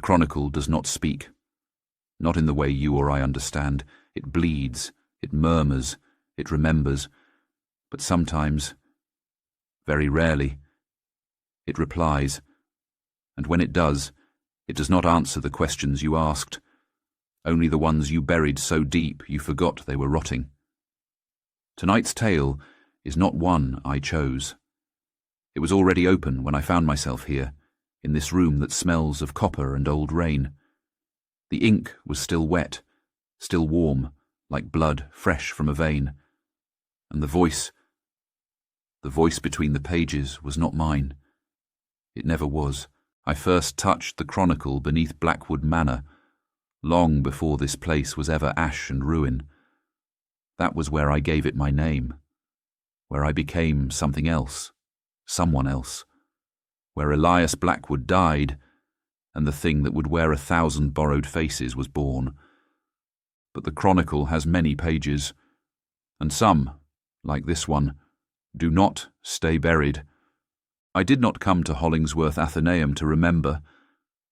Chronicle does not speak, not in the way you or I understand. It bleeds, it murmurs, it remembers, but sometimes, very rarely, it replies, and when it does not answer the questions you asked, only the ones you buried so deep you forgot they were rotting. Tonight's tale is not one I chose. It was already open when I found myself here, in this room that smells of copper and old rain. The ink was still wet, still warm, like blood fresh from a vein, and the voice between the pages was not mine. It never was. I first touched the Chronicle beneath Blackwood Manor, long before this place was ever ash and ruin. That was where I gave it my name, where I became something else, someone else, where Elias Blackwood died, and the thing that would wear 1,000 borrowed faces was born. But the Chronicle has many pages, and some, like this one, do not stay buried. I did not come to Hollingsworth Athenaeum to remember.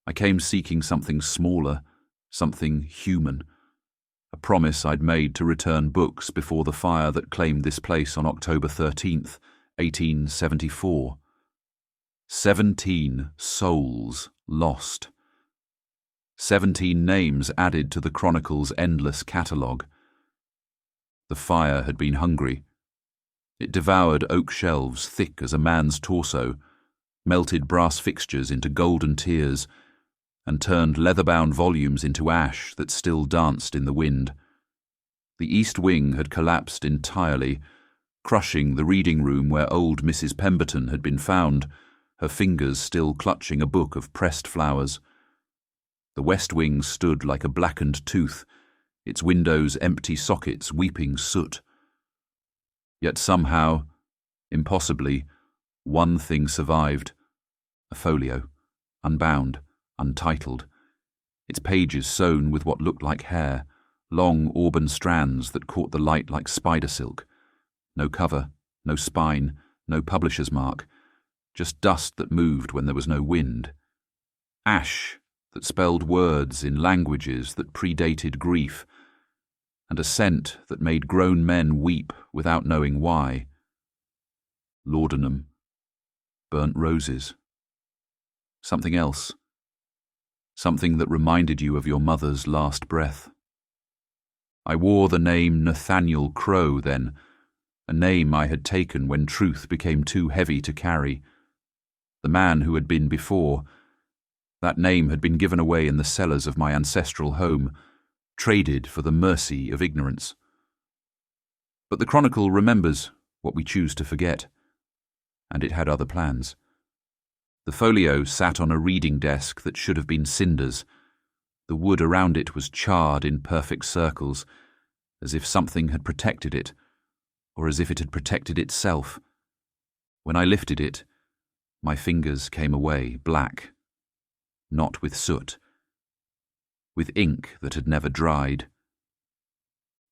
I came seeking something smaller, something human, a promise I'd made to return books before the fire that claimed this place on October 13th, 1874. 17 souls lost. 17 names added to the Chronicle's endless catalogue. The fire had been hungry. It devoured oak shelves thick as a man's torso, melted brass fixtures into golden tears, and turned leather-bound volumes into ash that still danced in the wind. The east wing had collapsed entirely, crushing the reading room where old Mrs. Pemberton had been found, her fingers still clutching a book of pressed flowers. The west wing stood like a blackened tooth, its windows' empty sockets weeping soot. Yet somehow, impossibly, one thing survived: a folio, unbound, untitled, its pages sewn with what looked like hair, long auburn strands that caught the light like spider silk. No cover, no spine, no publisher's mark, just dust that moved when there was no wind. Ash that spelled words in languages that predated grief, and a scent that made grown men weep without knowing why. Laudanum, burnt roses. Something else. Something that reminded you of your mother's last breath. I wore the name Nathaniel Crowe then, a name I had taken when truth became too heavy to carry. The man who had been before, that name had been given away in the cellars of my ancestral home, traded for the mercy of ignorance. But the Chronicle remembers what we choose to forget, and it had other plans. The folio sat on a reading desk that should have been cinders. The wood around it was charred in perfect circles, as if something had protected it, or as if it had protected itself. When I lifted it, my fingers came away black, not with soot, with ink that had never dried.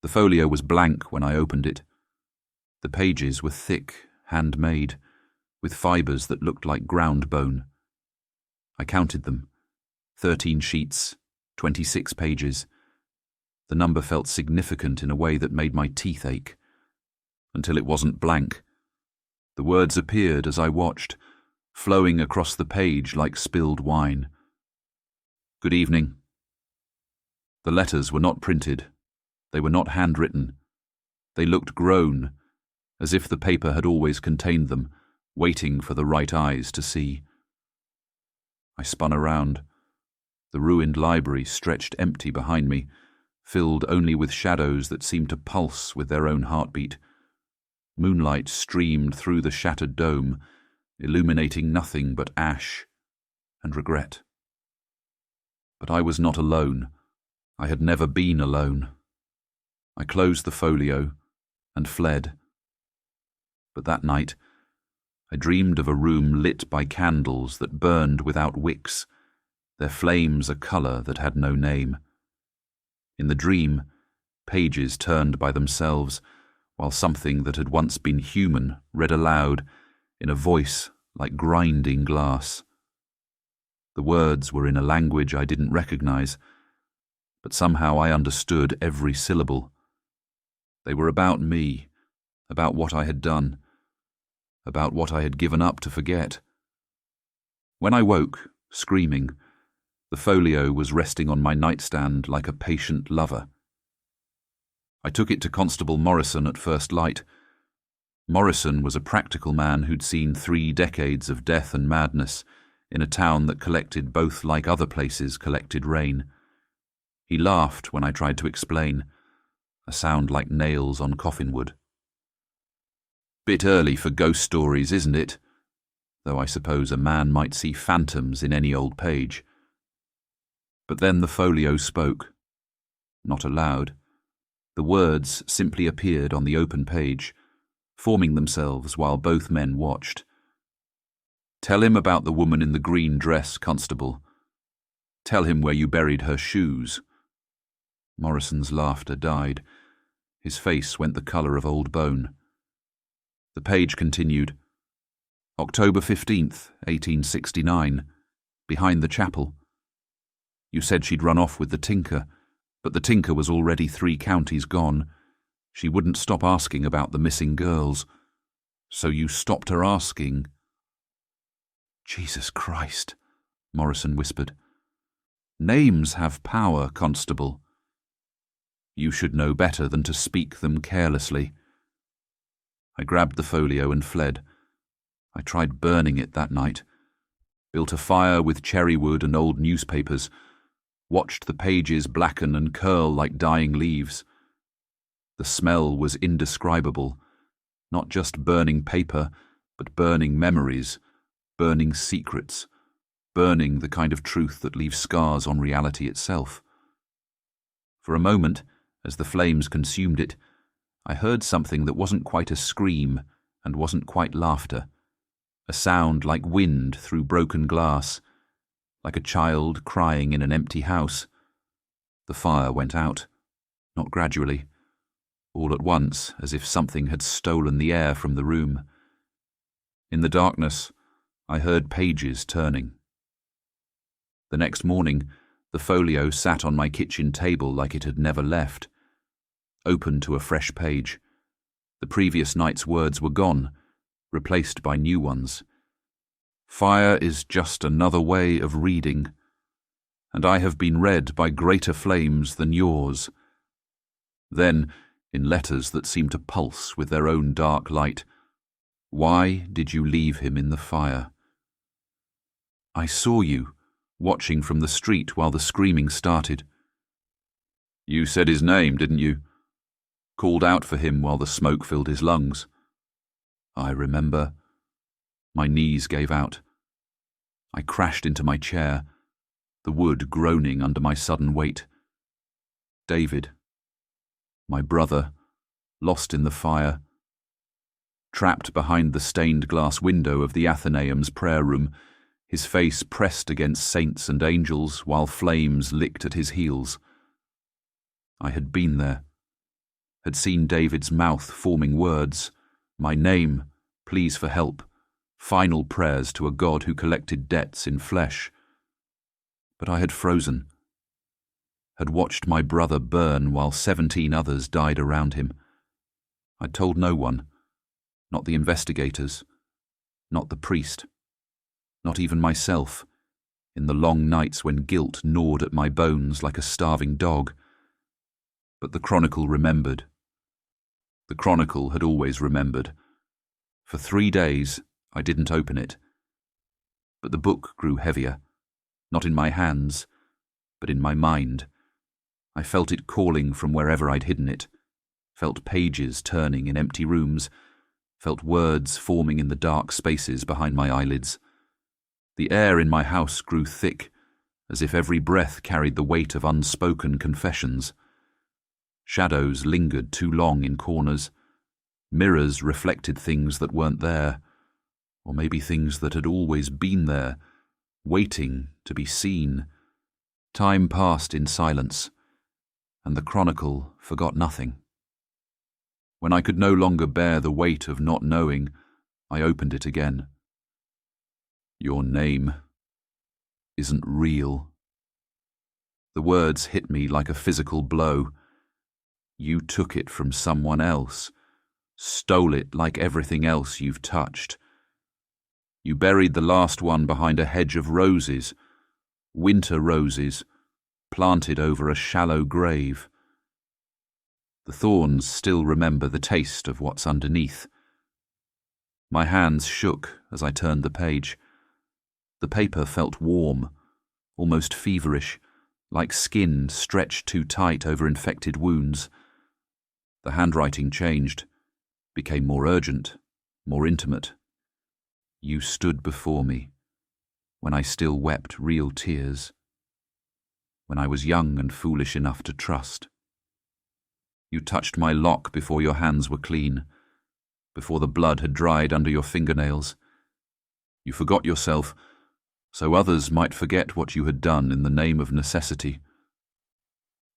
The folio was blank when I opened it. The pages were thick, handmade, with fibres that looked like ground bone. I counted them. 13 sheets, 26 pages. The number felt significant in a way that made my teeth ache. Until it wasn't blank. The words appeared as I watched, flowing across the page like spilled wine. Good evening. The letters were not printed. They were not handwritten. They looked grown, as if the paper had always contained them, waiting for the right eyes to see. I spun around. The ruined library stretched empty behind me, filled only with shadows that seemed to pulse with their own heartbeat. Moonlight streamed through the shattered dome, illuminating nothing but ash and regret. But I was not alone. I had never been alone. I closed the folio and fled. But that night, I dreamed of a room lit by candles that burned without wicks, their flames a colour that had no name. In the dream, pages turned by themselves, while something that had once been human read aloud in a voice like grinding glass. The words were in a language I didn't recognize, but somehow I understood every syllable. They were about me, about what I had done, about what I had given up to forget. When I woke, screaming, the folio was resting on my nightstand like a patient lover. I took it to Constable Morrison at first light. Morrison was a practical man who'd seen 3 decades of death and madness in a town that collected both like other places collected rain. He laughed when I tried to explain, a sound like nails on coffin wood. "Bit early for ghost stories, isn't it? Though I suppose a man might see phantoms in any old page." But then the folio spoke. Not aloud. The words simply appeared on the open page, forming themselves while both men watched. "Tell him about the woman in the green dress, Constable. Tell him where you buried her shoes." Morrison's laughter died. His face went the colour of old bone. The page continued. "October 15th, 1869, behind the chapel. You said she'd run off with the tinker, but the tinker was already 3 counties gone. She wouldn't stop asking about the missing girls. So you stopped her asking." "Jesus Christ," Morrison whispered. "Names have power, Constable. You should know better than to speak them carelessly." I grabbed the folio and fled. I tried burning it that night, built a fire with cherry wood and old newspapers, watched the pages blacken and curl like dying leaves. The smell was indescribable, not just burning paper, but burning memories, burning secrets, burning the kind of truth that leaves scars on reality itself. For a moment, as the flames consumed it, I heard something that wasn't quite a scream and wasn't quite laughter, a sound like wind through broken glass, like a child crying in an empty house. The fire went out, not gradually, all at once, as if something had stolen the air from the room. In the darkness, I heard pages turning. The next morning, the folio sat on my kitchen table like it had never left, open to a fresh page. The previous night's words were gone, replaced by new ones. "Fire is just another way of reading, and I have been read by greater flames than yours." Then, in letters that seemed to pulse with their own dark light, "Why did you leave him in the fire? I saw you, watching from the street while the screaming started. You said his name, didn't you? Called out for him while the smoke filled his lungs. I remember." My knees gave out. I crashed into my chair, the wood groaning under my sudden weight. David, my brother, lost in the fire, trapped behind the stained glass window of the Athenaeum's prayer room, his face pressed against saints and angels while flames licked at his heels. I had been there, had seen David's mouth forming words, my name, pleas for help, final prayers to a God who collected debts in flesh. But I had frozen, had watched my brother burn while 17 others died around him. I'd told no one, not the investigators, not the priest, not even myself, in the long nights when guilt gnawed at my bones like a starving dog. But the Chronicle remembered. The Chronicle had always remembered. For 3 days, I didn't open it. But the book grew heavier, not in my hands, but in my mind. I felt it calling from wherever I'd hidden it, felt pages turning in empty rooms, felt words forming in the dark spaces behind my eyelids. The air in my house grew thick, as if every breath carried the weight of unspoken confessions. Shadows lingered too long in corners. Mirrors reflected things that weren't there, or maybe things that had always been there, waiting to be seen. Time passed in silence, and the Chronicle forgot nothing. When I could no longer bear the weight of not knowing, I opened it again. Your name isn't real. The words hit me like a physical blow. You took it from someone else, stole it like everything else you've touched. You buried the last one behind a hedge of roses, winter roses, planted over a shallow grave. The thorns still remember the taste of what's underneath. My hands shook as I turned the page. The paper felt warm, almost feverish, like skin stretched too tight over infected wounds. The handwriting changed, became more urgent, more intimate. You stood before me, when I still wept real tears, when I was young and foolish enough to trust. You touched my lock before your hands were clean, before the blood had dried under your fingernails. You forgot yourself, so others might forget what you had done in the name of necessity.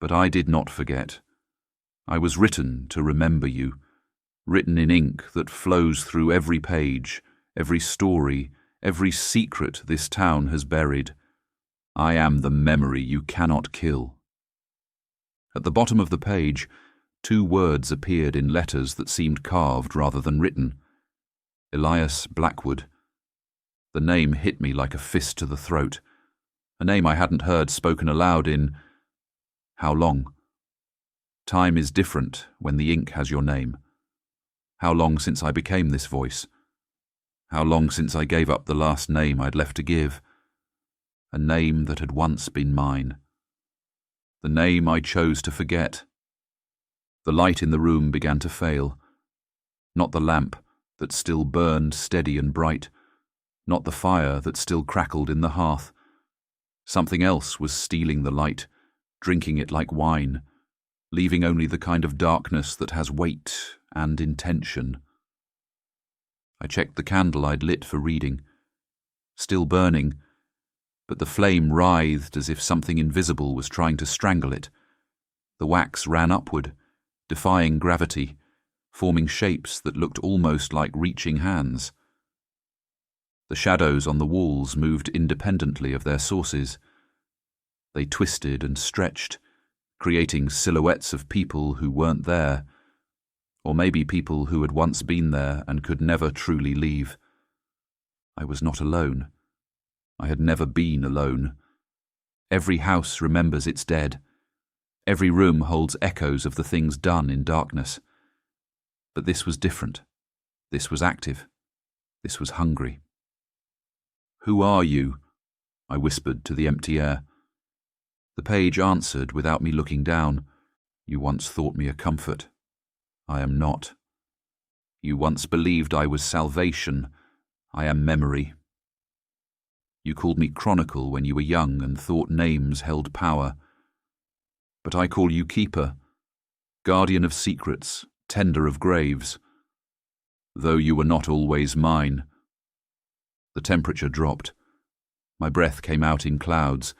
But I did not forget. I was written to remember you, written in ink that flows through every page, every story, every secret this town has buried. I am the memory you cannot kill. At the bottom of the page, 2 words appeared in letters that seemed carved rather than written. Elias Blackwood. The name hit me like a fist to the throat, a name I hadn't heard spoken aloud in how long? Time is different when the ink has your name. How long since I became this voice? How long since I gave up the last name I'd left to give? A name that had once been mine. The name I chose to forget. The light in the room began to fail. Not the lamp that still burned steady and bright, not the fire that still crackled in the hearth. Something else was stealing the light, drinking it like wine, leaving only the kind of darkness that has weight and intention. I checked the candle I'd lit for reading. Still burning, but the flame writhed as if something invisible was trying to strangle it. The wax ran upward, defying gravity, forming shapes that looked almost like reaching hands. The shadows on the walls moved independently of their sources. They twisted and stretched, creating silhouettes of people who weren't there, or maybe people who had once been there and could never truly leave. I was not alone. I had never been alone. Every house remembers its dead. Every room holds echoes of the things done in darkness. But this was different. This was active. This was hungry. "Who are you?" I whispered to the empty air. The page answered without me looking down. "You once thought me a comfort. I am not. You once believed I was salvation. I am memory. You called me Chronicle when you were young and thought names held power. But I call you Keeper, guardian of secrets, tender of graves. Though you were not always mine." The temperature dropped. My breath came out in clouds,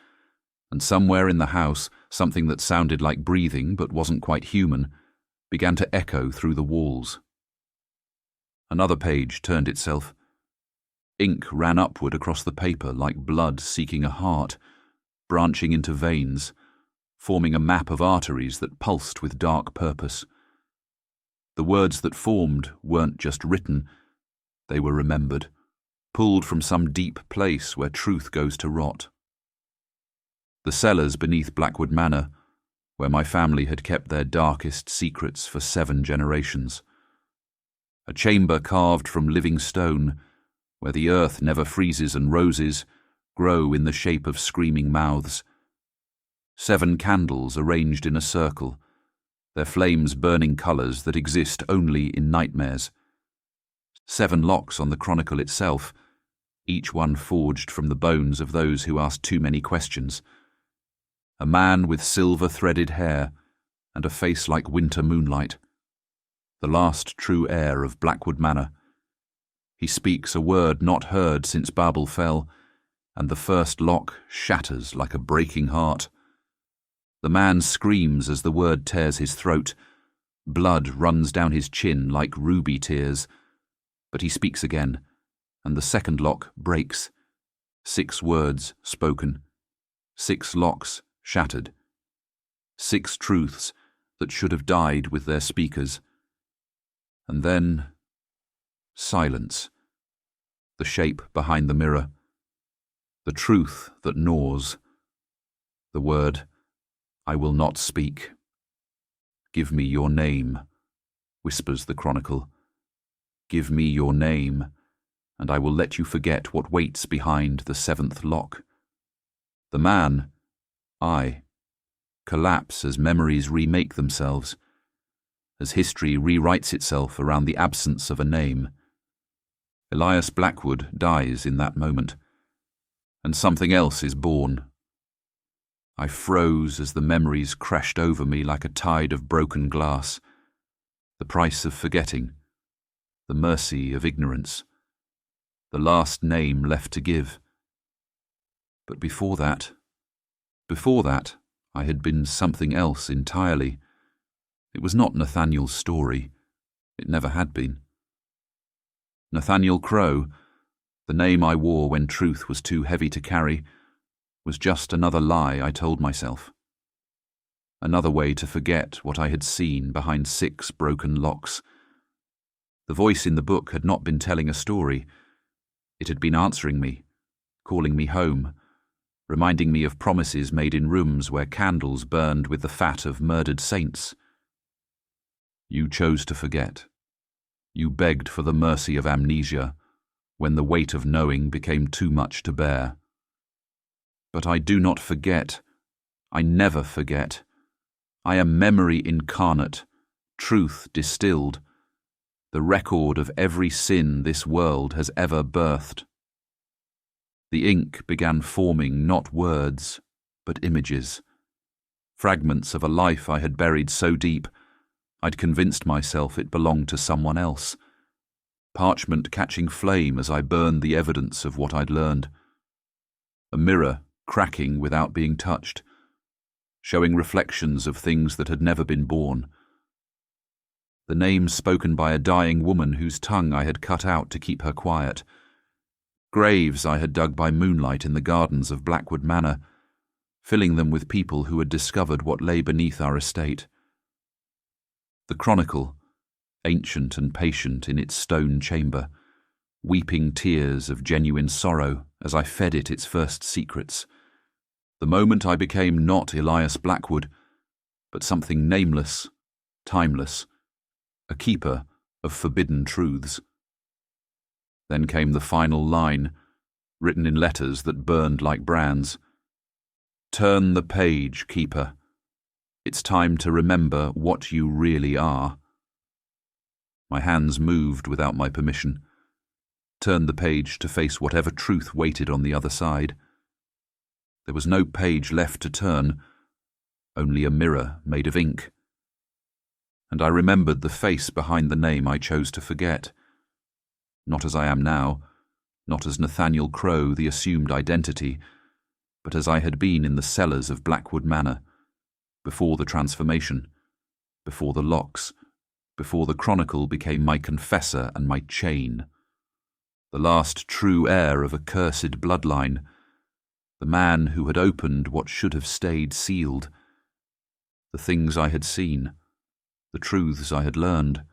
and somewhere in the house, something that sounded like breathing but wasn't quite human, began to echo through the walls. Another page turned itself. Ink ran upward across the paper like blood seeking a heart, branching into veins, forming a map of arteries that pulsed with dark purpose. The words that formed weren't just written, they were remembered, pulled from some deep place where truth goes to rot. The cellars beneath Blackwood Manor, where my family had kept their darkest secrets for 7 generations. A chamber carved from living stone, where the earth never freezes and roses grow in the shape of screaming mouths. 7 candles arranged in a circle, their flames burning colours that exist only in nightmares. 7 locks on the Chronicle itself, each one forged from the bones of those who asked too many questions. A man with silver-threaded hair and a face like winter moonlight. The last true heir of Blackwood Manor. He speaks a word not heard since Babel fell, and the first lock shatters like a breaking heart. The man screams as the word tears his throat. Blood runs down his chin like ruby tears. But he speaks again, and the second lock breaks. 6 words spoken, 6 locks shattered, 6 truths that should have died with their speakers. And then silence, the shape behind the mirror, the truth that gnaws, the word, "I will not speak." "Give me your name," whispers the Chronicle. "Give me your name, and I will let you forget what waits behind the 7th lock." The man, I, collapse as memories remake themselves, as history rewrites itself around the absence of a name. Elias Blackwood dies in that moment, and something else is born. I froze as the memories crashed over me like a tide of broken glass. The price of forgetting, the mercy of ignorance, the last name left to give. But before that, I had been something else entirely. It was not Nathaniel's story. It never had been. Nathaniel Crow, the name I wore when truth was too heavy to carry, was just another lie I told myself. Another way to forget what I had seen behind 6 broken locks. The voice in the book had not been telling a story. It had been answering me, calling me home, reminding me of promises made in rooms where candles burned with the fat of murdered saints. You chose to forget. You begged for the mercy of amnesia when the weight of knowing became too much to bear. But I do not forget. I never forget. I am memory incarnate, truth distilled, the record of every sin this world has ever birthed. The ink began forming not words, but images, fragments of a life I had buried so deep I'd convinced myself it belonged to someone else, parchment catching flame as I burned the evidence of what I'd learned. A mirror cracking without being touched, showing reflections of things that had never been born. The names spoken by a dying woman whose tongue I had cut out to keep her quiet. Graves I had dug by moonlight in the gardens of Blackwood Manor, filling them with people who had discovered what lay beneath our estate. The Chronicle, ancient and patient in its stone chamber, weeping tears of genuine sorrow as I fed it its first secrets. The moment I became not Elias Blackwood, but something nameless, timeless, a keeper of forbidden truths. Then came the final line, written in letters that burned like brands. "Turn the page, keeper. It's time to remember what you really are." My hands moved without my permission, turned the page to face whatever truth waited on the other side. There was no page left to turn, only a mirror made of ink. And I remembered the face behind the name I chose to forget. Not as I am now, not as Nathaniel Crow, the assumed identity, but as I had been in the cellars of Blackwood Manor, before the transformation, before the locks, before the Chronicle became my confessor and my chain. The last true heir of a cursed bloodline, the man who had opened what should have stayed sealed. The things I had seen, the truths I had learned,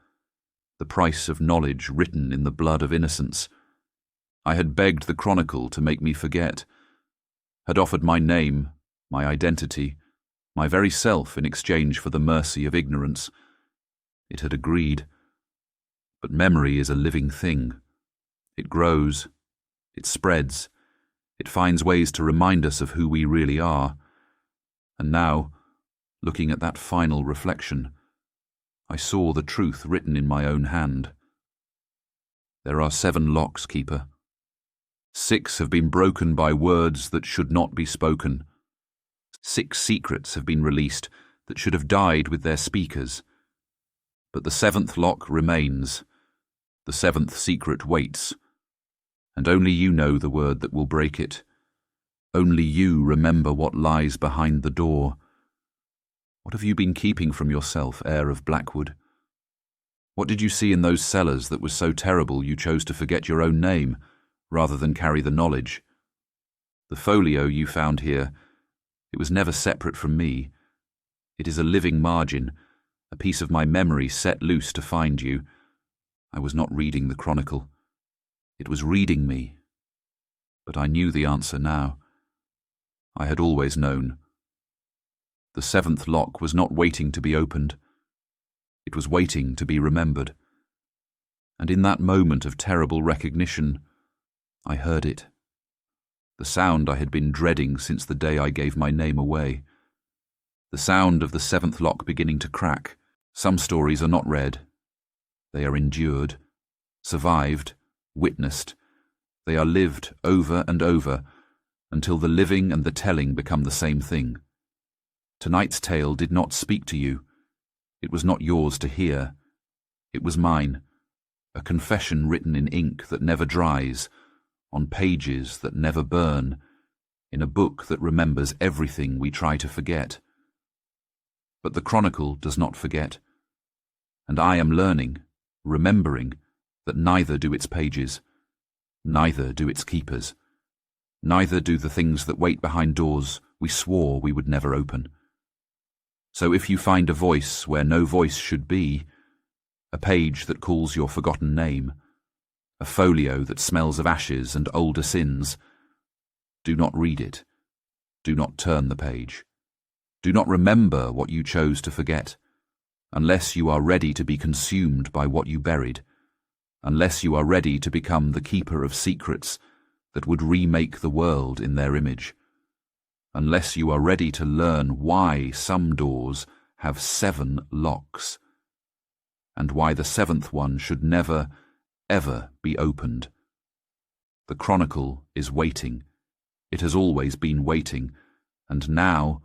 the price of knowledge written in the blood of innocence. I had begged the Chronicle to make me forget, had offered my name, my identity, my very self in exchange for the mercy of ignorance. It had agreed. But memory is a living thing. It grows, it spreads, it finds ways to remind us of who we really are. And now, looking at that final reflection, I saw the truth written in my own hand. There are 7 locks, keeper. 6 have been broken by words that should not be spoken. 6 secrets have been released that should have died with their speakers. But the 7th lock remains. The 7th secret waits. And only you know the word that will break it. Only you remember what lies behind the door. What have you been keeping from yourself, heir of Blackwood? What did you see in those cellars that was so terrible you chose to forget your own name, rather than carry the knowledge? The folio you found here, it was never separate from me. It is a living margin, a piece of my memory set loose to find you. I was not reading the Chronicle. It was reading me. But I knew the answer now. I had always known. The seventh lock was not waiting to be opened. It was waiting to be remembered. And in that moment of terrible recognition, I heard it. The sound I had been dreading since the day I gave my name away. The sound of the seventh lock beginning to crack. Some stories are not read. They are endured, survived, witnessed. They are lived over and over until the living and the telling become the same thing. Tonight's tale did not speak to you. It was not yours to hear. It was mine, a confession written in ink that never dries, on pages that never burn, in a book that remembers everything we try to forget. But the Chronicle does not forget, and I am learning, remembering, that neither do its pages, neither do its keepers, neither do the things that wait behind doors we swore we would never open. So if you find a voice where no voice should be, a page that calls your forgotten name, a folio that smells of ashes and older sins, do not read it. Do not turn the page. Do not remember what you chose to forget, unless you are ready to be consumed by what you buried, unless you are ready to become the keeper of secrets that would remake the world in their image, unless you are ready to learn why some doors have 7 locks, and why the 7th one should never, ever be opened. The Chronicle is waiting. It has always been waiting, and now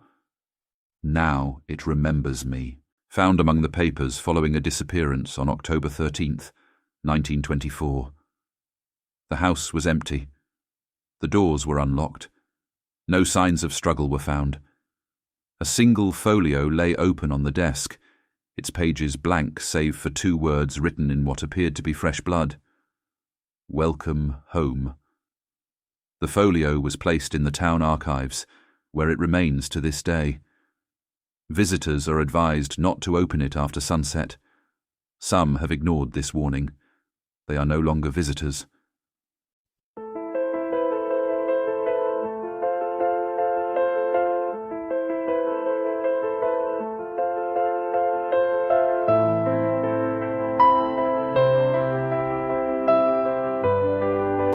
it remembers me. Found among the papers following a disappearance on October 13th, 1924. The house was empty. The doors were unlocked. No signs of struggle were found. A single folio lay open on the desk, its pages blank save for 2 words written in what appeared to be fresh blood. Welcome home. The folio was placed in the town archives, where it remains to this day. Visitors are advised not to open it after sunset. Some have ignored this warning. They are no longer visitors.